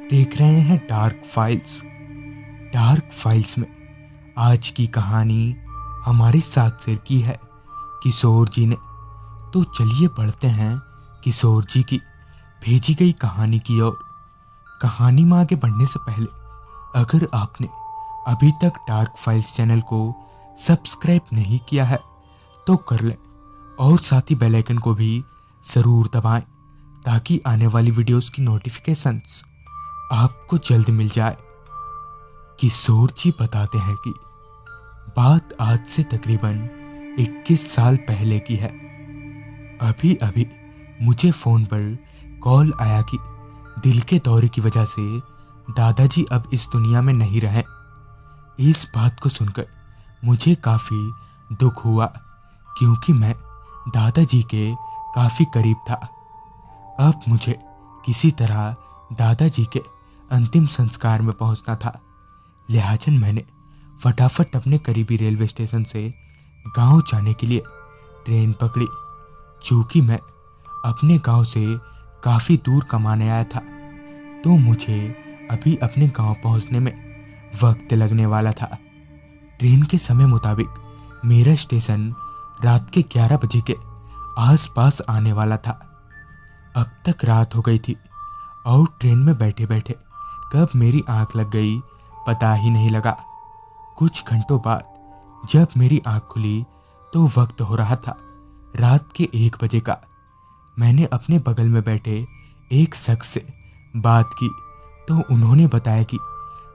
देख रहे हैं डार्क फाइल्स। डार्क फाइल्स में आज की कहानी हमारे साथ शेयर की है किशोर जी ने। तो चलिए बढ़ते हैं किशोर जी की भेजी गई कहानी की ओर। कहानी में आगे बढ़ने से पहले अगर आपने अभी तक डार्क फाइल्स चैनल को सब्सक्राइब नहीं किया है तो कर लें और साथ ही बेल आइकन को भी ज़रूर दबाएं ताकि आने वाली वीडियोस की नोटिफिकेशंस आपको जल्द मिल जाए। किशोर जी बताते हैं कि बात आज से तकरीबन 21 साल पहले की है। अभी अभी मुझे फ़ोन पर कॉल आया कि दिल के दौरे की वजह से दादाजी अब इस दुनिया में नहीं रहे। इस बात को सुनकर मुझे काफ़ी दुख हुआ क्योंकि मैं दादाजी के काफ़ी करीब था। अब मुझे किसी तरह दादाजी के अंतिम संस्कार में पहुंचना था। लिहाजन मैंने फटाफट अपने करीबी रेलवे स्टेशन से गांव जाने के लिए ट्रेन पकड़ी। चूँकि मैं अपने गांव से काफ़ी दूर कमाने आया था तो मुझे अभी अपने गांव पहुंचने में वक्त लगने वाला था। ट्रेन के समय मुताबिक मेरा स्टेशन रात के 11 बजे के आसपास आने वाला था। अब तक रात हो गई थी और ट्रेन में बैठे बैठे कब मेरी आंख लग गई पता ही नहीं लगा। कुछ घंटों बाद जब मेरी आंख खुली तो वक्त हो रहा था रात के 1 बजे का। मैंने अपने बगल में बैठे एक शख्स से बात की तो उन्होंने बताया कि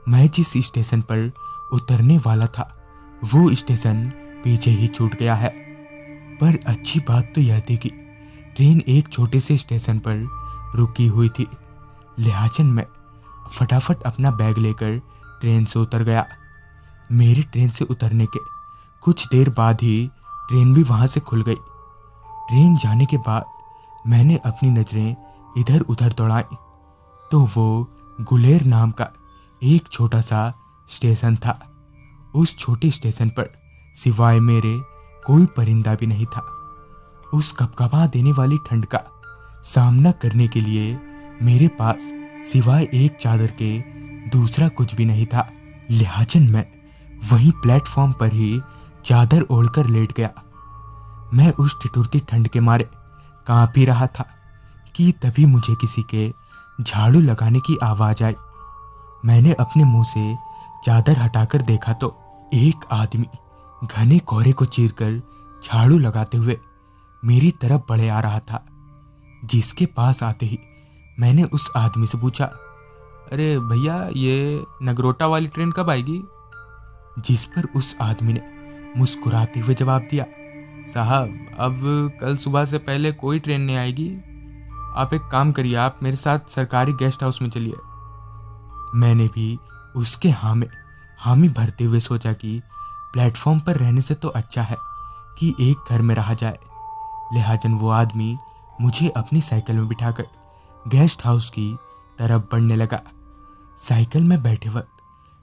मैं जिस स्टेशन पर उतरने वाला था वो स्टेशन पीछे ही छूट गया है। पर अच्छी बात तो यह थी कि ट्रेन एक छोटे से स्टेशन पर रुकी हुई थी। लिहाजन मैं फटाफट अपना बैग लेकर ट्रेन से उतर गया। मेरे ट्रेन से उतरने के कुछ देर बाद ही ट्रेन भी वहाँ से खुल गई। ट्रेन जाने के बाद मैंने अपनी नज़रें इधर उधर दौड़ाई तो वो गुलेर नाम का एक छोटा सा स्टेशन था। उस छोटे स्टेशन पर सिवाय मेरे कोई परिंदा भी नहीं था। उस कपकपा देने वाली ठंड का सामना करने के लिए मेरे पास सिवाय एक चादर के दूसरा कुछ भी नहीं था। लिहाजन मैं वहीं प्लेटफॉर्म पर ही चादर ओढ़कर लेट गया। मैं उस ठिठुरती ठंड के मारे कांप ही रहा था कि तभी मुझे किसी के झाड़ू लगाने की आवाज़ आई। मैंने अपने मुंह से चादर हटाकर देखा तो एक आदमी घने कोहरे को चीरकर झाड़ू लगाते हुए मेरी तरफ बढ़े आ रहा था। जिसके पास आते ही मैंने उस आदमी से पूछा, अरे भैया ये नगरोटा वाली ट्रेन कब आएगी? जिस पर उस आदमी ने मुस्कुराते हुए जवाब दिया, साहब अब कल सुबह से पहले कोई ट्रेन नहीं आएगी। आप एक काम करिए, आप मेरे साथ सरकारी गेस्ट हाउस में चलिए। मैंने भी उसके हाँ में हामी भरते हुए सोचा कि प्लेटफॉर्म पर रहने से तो अच्छा है कि एक घर में रहा जाए। लिहाजन वो आदमी मुझे अपनी साइकिल में बिठाकर गेस्ट हाउस की तरफ बढ़ने लगा। साइकिल में बैठे वक्त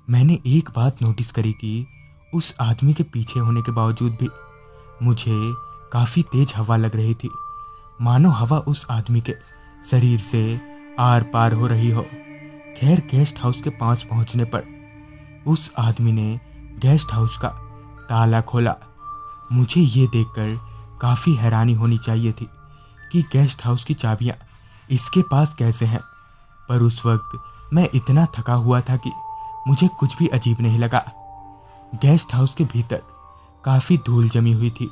मैंने एक बात नोटिस करी कि उस आदमी के पीछे होने के बावजूद भी मुझे काफ़ी तेज हवा लग रही थी, मानो हवा उस आदमी के शरीर से आर पार हो रही हो। खैर गेस्ट हाउस के पास पहुंचने पर उस आदमी ने गेस्ट हाउस का ताला खोला। मुझे ये देखकर काफ़ी हैरानी होनी चाहिए थी कि गेस्ट हाउस की चाबियाँ इसके पास कैसे हैं, पर उस वक्त मैं इतना थका हुआ था कि मुझे कुछ भी अजीब नहीं लगा। गेस्ट हाउस के भीतर काफ़ी धूल जमी हुई थी,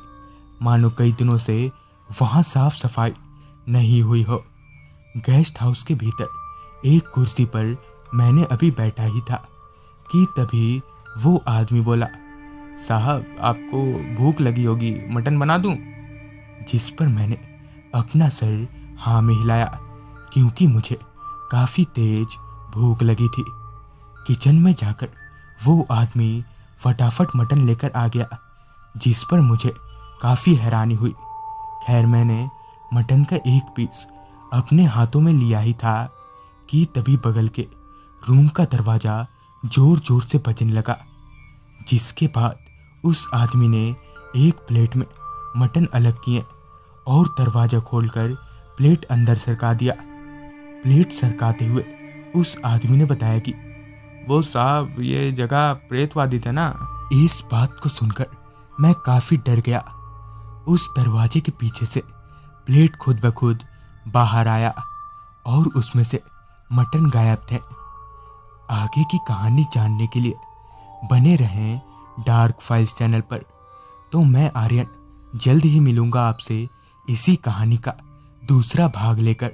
मानो कई दिनों से वहाँ साफ सफाई नहीं हुई हो। गेस्ट हाउस के भीतर एक कुर्सी पर मैंने अभी बैठा ही था कि तभी वो आदमी बोला, साहब आपको भूख लगी होगी, मटन बना दूं? जिस पर मैंने अपना सर हाँ में हिलाया क्योंकि मुझे काफ़ी तेज भूख लगी थी। किचन में जाकर वो आदमी फटाफट मटन लेकर आ गया, जिस पर मुझे काफ़ी हैरानी हुई। खैर मैंने मटन का एक पीस अपने हाथों में लिया ही था कि तभी बगल के रूम का दरवाज़ा ज़ोर ज़ोर से बजने लगा। जिसके बाद उस आदमी ने एक प्लेट में मटन अलग किए और दरवाज़ा खोलकर प्लेट अंदर सरका दिया। प्लेट सरकाते हुए उस आदमी ने बताया कि वो साहब ये जगह प्रेतवादी थे ना। इस बात को सुनकर मैं काफी डर गया। उस दरवाजे के पीछे से प्लेट खुद ब खुद बाहर आया और उसमें से मटन गायब थे। आगे की कहानी जानने के लिए बने रहें डार्क फाइल्स चैनल पर। तो मैं आर्यन जल्द ही मिलूंगा आपसे इसी कहानी का दूसरा भाग लेकर।